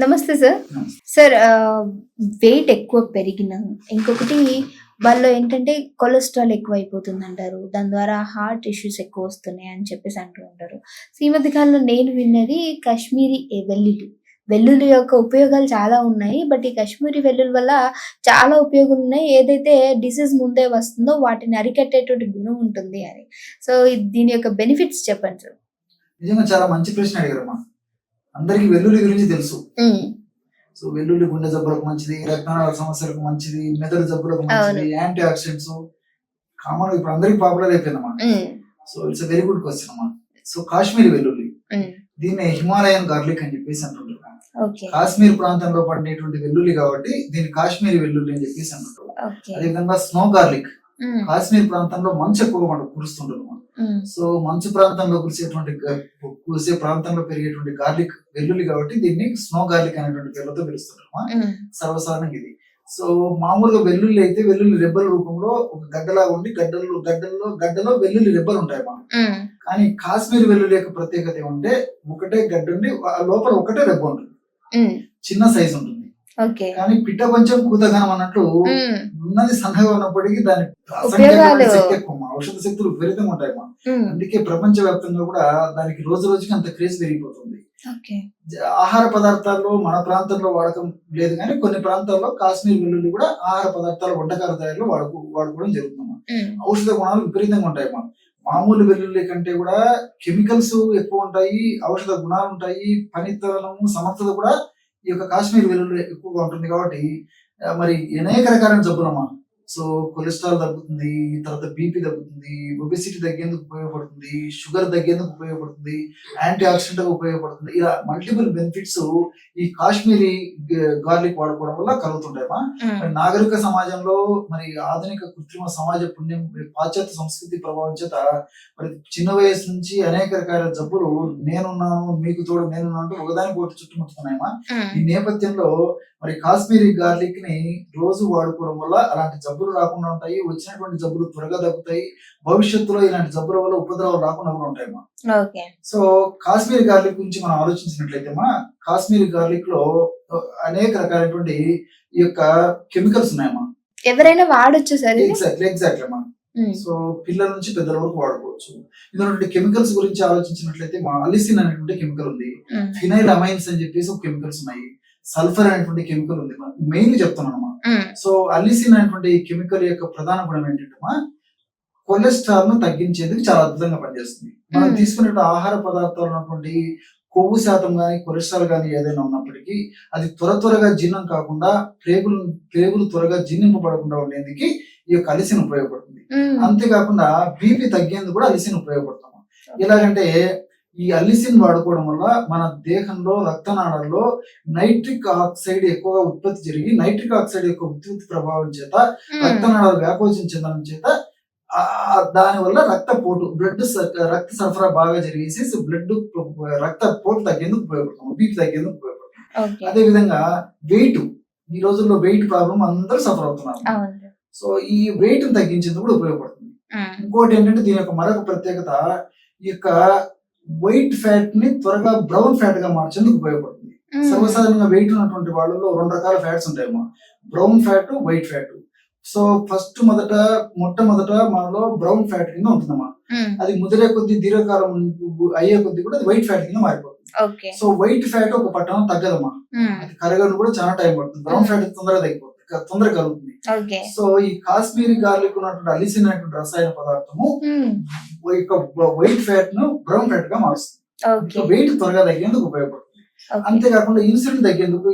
నమస్తే sir. Sir wait ఎక్కువ పెరిగినా, ఇంకొకటి వాళ్ళలో ఏంటంటే కొలెస్ట్రాల్ ఎక్కువైపోతుందంటారు. దాని ద్వారా హార్ట్ ఇష్యూస్ ఎక్కువొస్తున్నాయి అని చెప్పేసి అంటూ ఉంటారు. సో, ఈ మధ్య కాలంలో నేను విన్నది కాశ్మీరీ వెల్లుల్లి. వెల్లుల్లి యొక్క ఉపయోగాలు చాలా ఉన్నాయి. బట్ ఈ కాశ్మీరీ వెల్లుల్లి వల్ల చాలా ఉపయోగాలున్నాయి. ఏదైతే డిసీజ్ ముందే వస్తుందో వాటిని అరికట్టేటువంటి గుణం ఉంటుంది అని. సో, దీని యొక్క బెనిఫిట్స్ చెప్పండి సార్? నిజంగా చాలా మంచి ప్రశ్న అడిగారమ్మా. అందరికి వెల్లుల్లి గురించి తెలుసు. హ్మ్. సో వెల్లుల్లి గుండె జబ్బులకు మంచిది, రక్తనాళ సమస్యలకు మంచిది, మెదడు జబ్బులకు అవును. మంచిది, యాంటీ ఆక్సిడెంట్స్ కామన్ ఇప్పుడు అందరికి పాపులర్ అయిపోయిందమ్మా. హ్మ్. So it's very good question అమ్మా. సో కాశ్మీరీ వెల్లుల్లి, హ్మ్. దీన్ని హిమాలయన్ గార్లిక్ అని చెప్పేసి అంటుంటారు. ఓకే. కాశ్మీర్ ప్రాంతంలో పడినటువంటి వెల్లుల్లి కాబట్టి దీన్ని కాశ్మీరీ వెల్లుల్లి అని చెప్పేసి అంటుంటారు. ఓకే. అదేవిధంగా స్నో గార్లిక్, హ్మ్. కాశ్మీర్ ప్రాంతంలో మంచు ఎక్కువగా మనకు కురుస్తుంటుంది. హ్మ్. సో మంచు ప్రాంతంలో కురిసే ప్రాంతంలో పెరిగేటువంటి గార్లిక్ వెల్లుల్లి కాబట్టి దీన్ని స్నో గార్లిక్ అనేటువంటి పేర్లతో పిలుస్తుంటారు హ్మ్. సర్వసాధారణంగా ఇది. సో మామూలుగా వెల్లుల్లి అయితే వెల్లుల్లి రెబ్బల రూపంలో ఒక గడ్డలాగా ఉండి గడ్డలో వెల్లుల్లి రెబ్బలు ఉంటాయి మనం. హ్మ్. కానీ కాశ్మీర్ వెల్లుల్లి యొక్క ప్రత్యేకత ఏమంటే ఒకటే గడ్డ ఉండి లోపల ఒకటే రెబ్బ ఉంటుంది, హ్మ్. చిన్న సైజు ఉంటుంది. ఓకే. కానీ పిట్ట కొంచెం కూతగానం అన్నట్టు హ్మ్. ఉన్నది సన్నగా ఉన్నప్పటికీ దాని ఉపయోగాలు. శక్తి ఎక్కువ, ఔషధ శక్తులు విపరీతంగా ఉంటాయి. హ్మ్. అందుకే ప్రపంచ వ్యాప్తంగా కూడా దానికి రోజు రోజుకి అంత క్రేజ్ పెరిగిపోతుంది. ఓకే. ఆహార పదార్థాల్లో మన ప్రాంతంలో వాడకం లేదు, కానీ కొన్ని ప్రాంతాల్లో కాశ్మీర్ వెల్లుల్లి కూడా ఆహార పదార్థాల వంటకాల తయారీలో వాడుకోవడం జరుగుతుంది. హ్మ్. ఔషధ గుణాలు విపరీతంగా ఉంటాయి. మామూలు వెల్లుల్లి కంటే కూడా కెమికల్స్ ఎక్కువ ఉంటాయి, ఔషధ గుణాలు ఉంటాయి, పనితనము సమర్థత కూడా ఈ యొక్క కాశ్మీర్ వెల్లుల్లి ఎక్కువగా ఉంటుంది. కాబట్టి మరి అనేక రకాలైన జబ్బులమ్మా. సో కొలెస్ట్రాల్ తగ్గుతుంది, తర్వాత బీపీ తగ్గుతుంది, ఒబెసిటీ తగ్గేందుకు ఉపయోగపడుతుంది, షుగర్ తగ్గేందుకు ఉపయోగపడుతుంది, యాంటీ ఆక్సిడెంట్ ఉపయోగపడుతుంది. ఇలా మల్టిపుల్ బెనిఫిట్స్ ఈ కాశ్మీరీ గార్లిక్ వాడుకోవడం వల్ల కలుగుతుంటాయమ్మా. మరి నాగరిక సమాజంలో, మరి ఆధునిక కృత్రిమ సమాజ పుణ్యం, పాశ్చాత్య సంస్కృతి ప్రభావం చేత మరి చిన్న వయసు నుంచి అనేక రకాల జబ్బులు నేనున్నాను మీకు తోడు నేనున్నాను అంటూ ఒకదానికి ఒకటి చుట్టుముట్టుతున్నాయమ్మా. ఈ నేపథ్యంలో మరి కాశ్మీరీ గార్లిక్ ని రోజు వాడుకోవడం వల్ల అలాంటి జబ్బులు రాకుండా ఉంటాయి, వచ్చినటువంటి జబ్బులు త్వరగా తగ్గుతాయి, భవిష్యత్తులో ఇలాంటి జబ్బుల వల్ల ఉపద్రవాలు రాకుండా కూడా ఉంటాయమ్మా. ఓకే. సో కాశ్మీరీ గార్లిక్ గురించి మనం ఆలోచించినట్లయితే కాశ్మీరీ గార్లిక్ లో అనేక రకాలైనటువంటి ఈ యొక్క కెమికల్స్ ఉన్నాయమ్మా. ఎవరైనా వాడొచ్చు సార్? ఎగ్జాక్ట్లీ అమ్మా. సో పిల్లల నుంచి పెద్దల వరకు వాడుకోవచ్చు. ఇందులో కెమికల్స్ గురించి ఆలోచించినట్లయితే అలిసిన్ అనేటువంటి కెమికల్ ఉంది, ఫినైల్ అమైన్స్ అని చెప్పేసి ఒక కెమికల్స్ ఉన్నాయి, సల్ఫర్ అనేటువంటి కెమికల్ ఉంది. మెయిన్ చెప్తున్నాను. సో అలిసిన్ అనేటువంటి కెమికల్ యొక్క ప్రధాన గుణం ఏంటంటే కొలెస్ట్రాల్ ను తగ్గించేందుకు చాలా అద్భుతంగా పనిచేస్తుంది. మనం తీసుకునే ఆహార పదార్థాలు ఉన్నటువంటి కొవ్వు శాతం కానీ కొలెస్ట్రాల్ కానీ ఏదైనా ఉన్నప్పటికీ అది త్వరగా జీర్ణం కాకుండా ప్రేగులు త్వరగా జీర్ణింపబడకుండా ఉండేందుకు ఈ యొక్క అలిసిన్ ఉపయోగపడుతుంది. అంతేకాకుండా బీపీ తగ్గేందుకు కూడా అలిసిన్ ఉపయోగపడుతుంది. ఎలాగంటే ఈ అలిసిన్ వాడుకోవడం వల్ల మన దేహంలో రక్తనాళాల్లో నైట్రిక్ ఆక్సైడ్ ఎక్కువగా ఉత్పత్తి జరిగి నైట్రిక్ ఆక్సైడ్ యొక్క ఉత్పత్తి ప్రభావం చేత రక్తనాళాలు వ్యాకోచం చెందడం చేత దాని వల్ల రక్త సరఫరా బాగా జరిగేసి రక్త పోటు తగ్గేందుకు ఉపయోగపడుతుంది, బీపీ తగ్గేందుకు ఉపయోగపడుతుంది. అదే విధంగా వెయిట్, ఈ రోజుల్లో వెయిట్ ప్రాబ్లం అందరూ సఫర్ అవుతున్నారు. సో ఈ వెయిట్ తగ్గించేందుకు కూడా ఉపయోగపడుతుంది. ఇంకోటి ఏంటంటే దీని యొక్క మరొక ప్రత్యేకత, ఈ యొక్క వైట్ ఫ్యాట్ ని త్వరగా బ్రౌన్ ఫ్యాట్ గా మార్చేందుకు ఉపయోగపడుతుంది. సర్వసాధారణంగా వెయిట్ ఉన్నటువంటి వాళ్ళలో 2 రకాల ఫ్యాట్స్ ఉంటాయమ్మా, brown fat, white fat. So మొట్టమొదట మనలో బ్రౌన్ ఫ్యాట్ కింద ఉంటుందమ్మా. అది ముదిరే కొద్ది దీర్ఘకాలం అయ్యే కొద్ది కూడా అది వైట్ ఫ్యాట్ కింద మారిపోతుంది. సో వైట్ ఫ్యాట్ ఒక పట్టణం తగ్గదమ్మా, అది కరగడం కూడా చాలా టైం పడుతుంది. బ్రౌన్ ఫ్యాట్ తొందరగా కలుగుతుంది. సో ఈ కాశ్మీరీ గార్లిక్ ఉన్నటువంటి అలిసిన్ అనేటువంటి రసాయన పదార్థము వైట్ ఫ్యాట్ ను బ్రౌన్ ఫ్యాట్ గా మారుస్తుంది. వెయిట్ త్వరగా తగ్గేందుకు ఉపయోగపడుతుంది. అంతేకాకుండా ఇన్సులిన్ తగ్గేందుకు,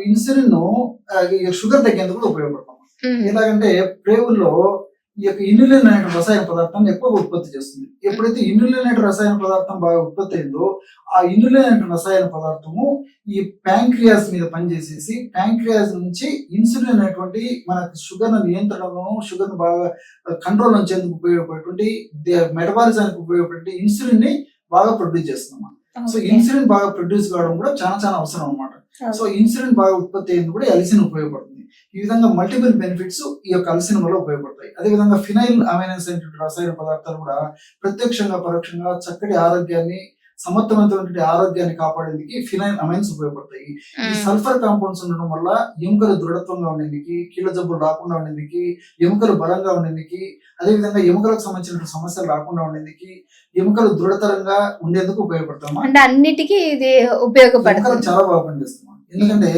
షుగర్ తగ్గేందుకు కూడా ఉపయోగపడుతుంది. ఎలాగంటే ప్రేగుల్లో ఈ యొక్క ఇన్యులిన్ అనే రసాయన పదార్థాన్ని ఎక్కువగా ఉత్పత్తి చేస్తుంది. ఎప్పుడైతే ఇన్యులిన్ అనే రసాయన పదార్థం బాగా ఉత్పత్తి అయిందో ఆ ఇన్యులిన్ అనే రసాయన పదార్థము ఈ ప్యాంక్రియాస్ మీద పనిచేసేసి ప్యాంక్రియాస్ నుంచి ఇన్సులిన్ అనేటువంటి మన షుగర్ నియంత్రణను, షుగర్ ను బాగా కంట్రోల్ ఉంచేందుకు ఉపయోగపడేటువంటి మెటబాలిజానికి ఉపయోగపడే ఇన్సులిన్ ని బాగా ప్రొడ్యూస్ చేస్తున్నాం. సో ఇన్సులిన్ బాగా ప్రొడ్యూస్ కావడం కూడా చాలా అవసరం అన్నమాట. సో ఇన్సులిన్ బాగా ఉత్పత్తి అయ్యేందుకు కూడా అలిసిన్ ఉపయోగపడుతుంది. ఈ విధంగా మల్టిపుల్ బెనిఫిట్స్ ఈ యొక్క అలిసిన్ వల్ల ఉపయోగపడతాయి. అదేవిధంగా ఫినైల్ అమైన్స్ అనేటువంటి రసాయన పదార్థాలు కూడా ప్రత్యక్షంగా పరోక్షంగా చక్కటి ఆరోగ్యాన్ని, సమర్థవంతమైన ఆరోగ్యాన్ని కాపాడేందుకు ఫినైల్ అమైన్స్ ఉపయోగపడతాయి. ఈ సల్ఫర్ కాంపౌండ్స్ ఉండడం వల్ల ఎముకలు దృఢత్వంగా ఉండేందుకు, కీళ్ళ జబ్బులు రాకుండా ఉండేందుకు, ఎముకలు బలంగా ఉండేందుకు, అదేవిధంగా ఎముకలకు సంబంధించిన సమస్యలు రాకుండా ఉండేందుకు, ఎముకలు దృఢతరంగా ఉండేందుకు ఉపయోగపడతామా. అంటే అన్నిటికీ ఇది ఎముకలు ఉపయోగపడుతుంది. చాలా బాగా పనిచేస్తాం, ఎందుకంటే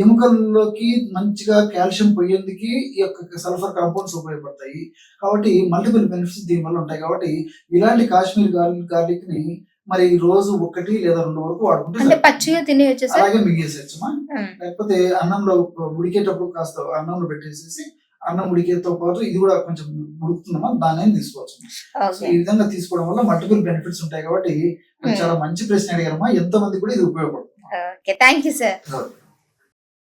ఎముకల్లోకి మంచిగా కాల్షియం పోయేందుకు ఈ యొక్క సల్ఫర్ కాంపౌండ్స్ ఉపయోగపడతాయి. కాబట్టి మల్టిపుల్ బెనిఫిట్స్ దీని వల్ల ఉంటాయి. కాబట్టి ఇలాంటి కాశ్మీర్ గార్లిక్ ని మరి రోజు 1 లేదా 2 వరకు వాడుకుంటే అంటే పచ్చిగా తినేయచ్చు సార్. అలాగే మింగేసేయచ్చమా, లేకపోతే అన్నంలో ఉడికేటప్పుడు కాస్త అన్నంలో పెట్టేసేసి అన్నం ఉడికేతో పాటు ఇది కూడా కొంచెం ఉడుకుతుందమ్మా, దాన్ని తీసుకోవచ్చు. సో ఈ విధంగా తీసుకోవడం వల్ల మల్టిపుల్ బెనిఫిట్స్ ఉంటాయి. కాబట్టి చాలా మంచి ప్రశ్న అడిగారమ్మా, ఎంతో మంది కూడా ఇది ఉపయోగపడుతుంది. Okay, thank you sir.